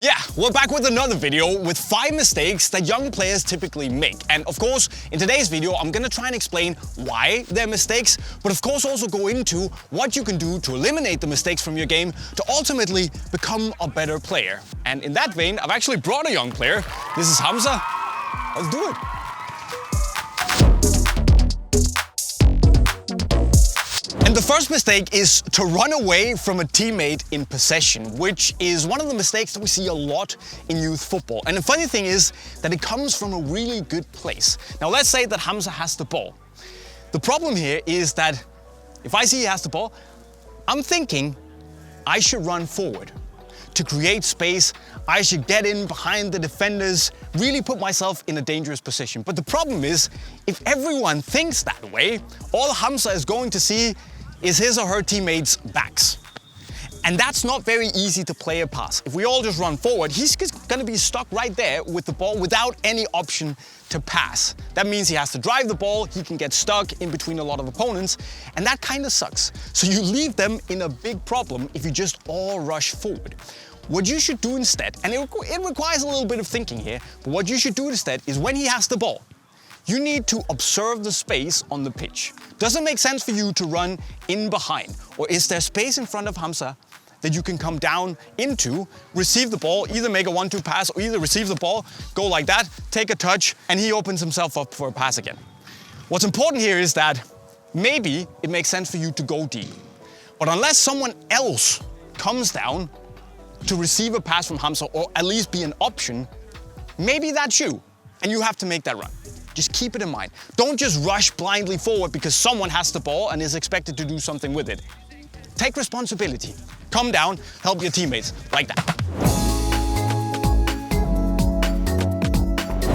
Yeah, we're back with another video with 5 mistakes that young players typically make. And of course, in today's video, I'm gonna try and explain why they're mistakes, but of course also go into what you can do to eliminate the mistakes from your game to ultimately become a better player. And in that vein, I've actually brought a young player. This is Hamza. Let's do it. And the first mistake is to run away from a teammate in possession, which is one of the mistakes that we see a lot in youth football. And the funny thing is that it comes from a really good place. Now let's say that Hamza has the ball. The problem here is that if I see he has the ball, I'm thinking I should run forward. To create space, I should get in behind the defenders, really put myself in a dangerous position. But the problem is, if everyone thinks that way, all Hamza is going to see is his or her teammates' backs. And that's not very easy to play a pass. If we all just run forward, he's gonna be stuck right there with the ball without any option to pass. That means he has to drive the ball, he can get stuck in between a lot of opponents, and that kind of sucks. So you leave them in a big problem if you just all rush forward. What you should do instead, and it requires a little bit of thinking here, but what you should do instead is when he has the ball, you need to observe the space on the pitch. Does it make sense for you to run in behind? Or is there space in front of Hamza that you can come down into, receive the ball, either make a 1-2 pass or either receive the ball, go like that, take a touch, and he opens himself up for a pass again. What's important here is that maybe it makes sense for you to go deep. But unless someone else comes down to receive a pass from Hamza or at least be an option, maybe that's you, and you have to make that run. Just keep it in mind. Don't just rush blindly forward because someone has the ball and is expected to do something with it. Take responsibility. Come down, help your teammates, like that.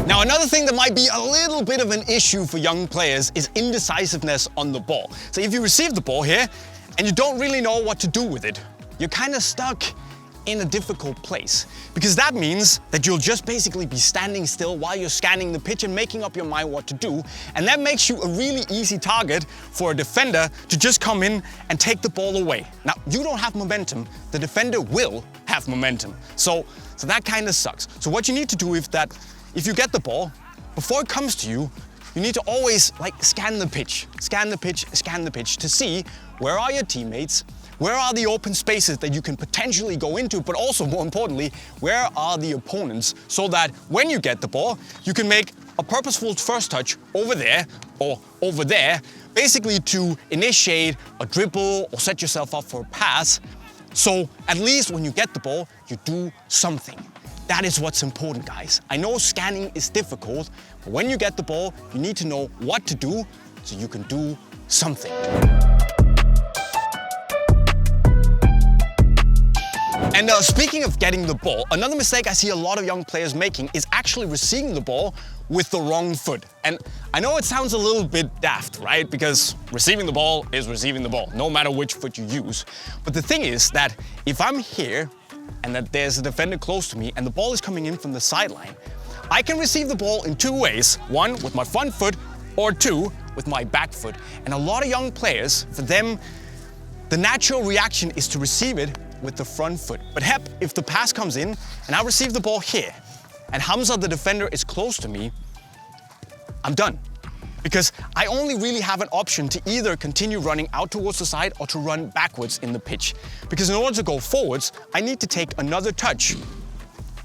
Now, another thing that might be a little bit of an issue for young players is indecisiveness on the ball. So if you receive the ball here and you don't really know what to do with it, you're kind of stuck in a difficult place, because that means that you'll just basically be standing still while you're scanning the pitch and making up your mind what to do, and that makes you a really easy target for a defender to just come in and take the ball away. Now, you don't have momentum, the defender will have momentum, so that kind of sucks. So what you need to do is that if you get the ball, before it comes to you, you need to always scan the pitch to see where are your teammates, where are the open spaces that you can potentially go into, but also more importantly, where are the opponents, so that when you get the ball, you can make a purposeful first touch over there or over there, basically to initiate a dribble or set yourself up for a pass. So at least when you get the ball, you do something. That is what's important, guys. I know scanning is difficult, but when you get the ball, you need to know what to do so you can do something. And speaking of getting the ball, another mistake I see a lot of young players making is actually receiving the ball with the wrong foot. And I know it sounds a little bit daft, right? Because receiving the ball is receiving the ball, no matter which foot you use. But the thing is that if I'm here and that there's a defender close to me and the ball is coming in from the sideline, I can receive the ball in 2 ways. 1, with my front foot, or 2, with my back foot. And a lot of young players, for them, the natural reaction is to receive it with the front foot. But if the pass comes in and I receive the ball here and Hamza, the defender, is close to me, I'm done. Because I only really have an option to either continue running out towards the side or to run backwards in the pitch. Because in order to go forwards, I need to take another touch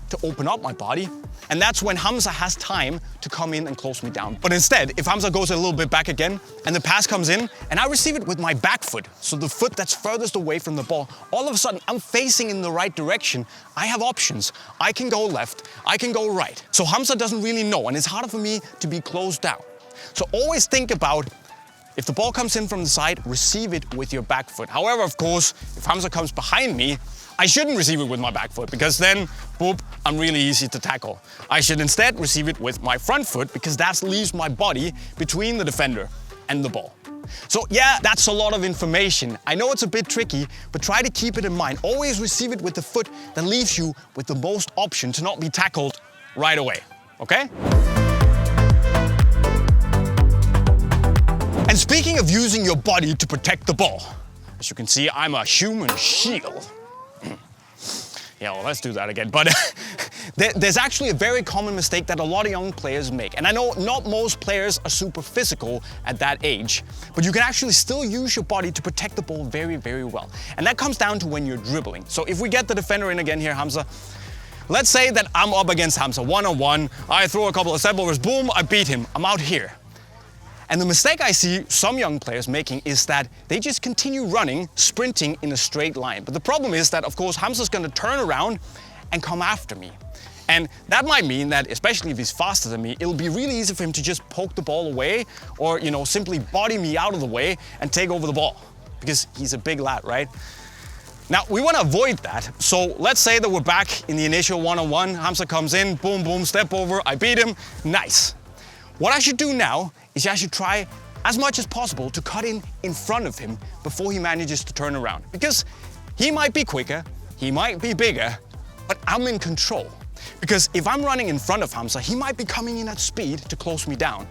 to open up my body. And that's when Hamza has time to come in and close me down. But instead, if Hamza goes a little bit back again and the pass comes in and I receive it with my back foot, so the foot that's furthest away from the ball, all of a sudden I'm facing in the right direction. I have options. I can go left, I can go right. So Hamza doesn't really know, and it's harder for me to be closed down. So always think about, if the ball comes in from the side, receive it with your back foot. However, of course, if Hamza comes behind me, I shouldn't receive it with my back foot, because then, boop, I'm really easy to tackle. I should instead receive it with my front foot, because that leaves my body between the defender and the ball. So yeah, that's a lot of information. I know it's a bit tricky, but try to keep it in mind. Always receive it with the foot that leaves you with the most option to not be tackled right away, okay? And speaking of using your body to protect the ball, as you can see, I'm a human shield. Yeah, well, let's do that again. But there's actually a very common mistake that a lot of young players make. And I know not most players are super physical at that age, but you can actually still use your body to protect the ball very, very well. And that comes down to when you're dribbling. So if we get the defender in again here, Hamza, let's say that I'm up against Hamza, one-on-one. I throw a couple of step overs, boom, I beat him. I'm out here. And the mistake I see some young players making is that they just continue running, sprinting in a straight line. But the problem is that, of course, Hamza's going to turn around and come after me. And that might mean that, especially if he's faster than me, it'll be really easy for him to just poke the ball away or, you know, simply body me out of the way and take over the ball because he's a big lad, right? Now, we want to avoid that. So let's say that we're back in the initial one-on-one. Hamza comes in, boom, boom, step over. I beat him. Nice. What I should do now is I should try as much as possible to cut in front of him before he manages to turn around. Because he might be quicker, he might be bigger, but I'm in control. Because if I'm running in front of Hamza, he might be coming in at speed to close me down.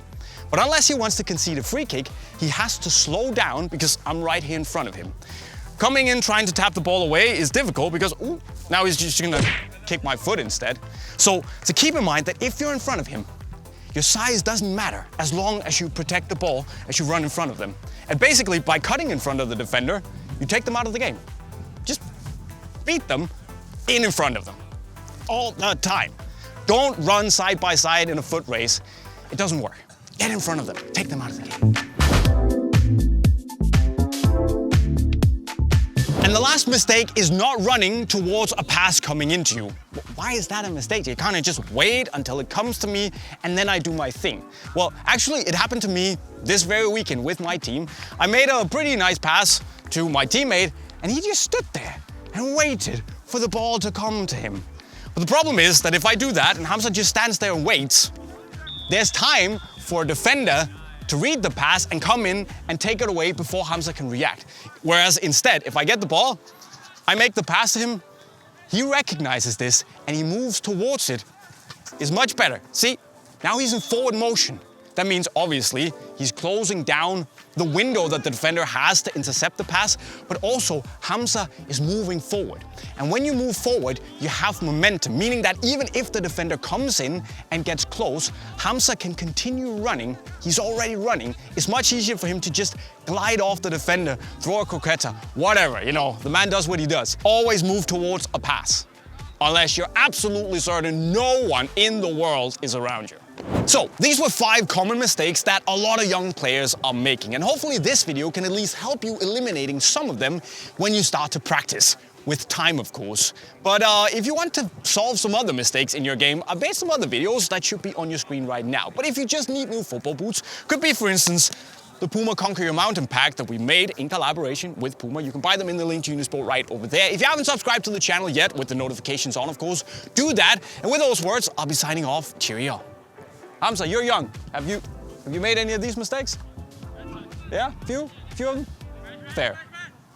But unless he wants to concede a free kick, he has to slow down because I'm right here in front of him. Coming in trying to tap the ball away is difficult because, ooh, now he's just gonna kick my foot instead. So keep in mind that if you're in front of him, your size doesn't matter as long as you protect the ball as you run in front of them. And basically, by cutting in front of the defender, you take them out of the game. Just beat them in front of them all the time. Don't run side by side in a foot race. It doesn't work. Get in front of them. Take them out of the game. And the last mistake is not running towards a pass coming into you. Why is that a mistake? You can't just wait until it comes to me and then I do my thing. Well, actually, it happened to me this very weekend with my team. I made a pretty nice pass to my teammate and he just stood there and waited for the ball to come to him. But the problem is that if I do that and Hamza just stands there and waits, there's time for a defender to read the pass and come in and take it away before Hamza can react. Whereas instead, if I get the ball, I make the pass to him, he recognizes this and he moves towards it. It's much better. See, now he's in forward motion. That means obviously he's closing down the window that the defender has to intercept the pass, but also Hamza is moving forward. And when you move forward, you have momentum, meaning that even if the defender comes in and gets close, Hamza can continue running. He's already running. It's much easier for him to just glide off the defender, throw a croqueta, whatever, you know, the man does what he does. Always move towards a pass, unless you're absolutely certain no one in the world is around you. So, these were 5 common mistakes that a lot of young players are making, and hopefully this video can at least help you eliminating some of them when you start to practice. With time, of course. But if you want to solve some other mistakes in your game, I've made some other videos that should be on your screen right now. But if you just need new football boots, could be, for instance, the Puma Conquer Your Mountain pack that we made in collaboration with Puma. You can buy them in the link to Unisport right over there. If you haven't subscribed to the channel yet, with the notifications on, of course, do that. And with those words, I'll be signing off. Cheerio. Hamza, you're young. Have you made any of these mistakes? Yeah, few of them? Fair.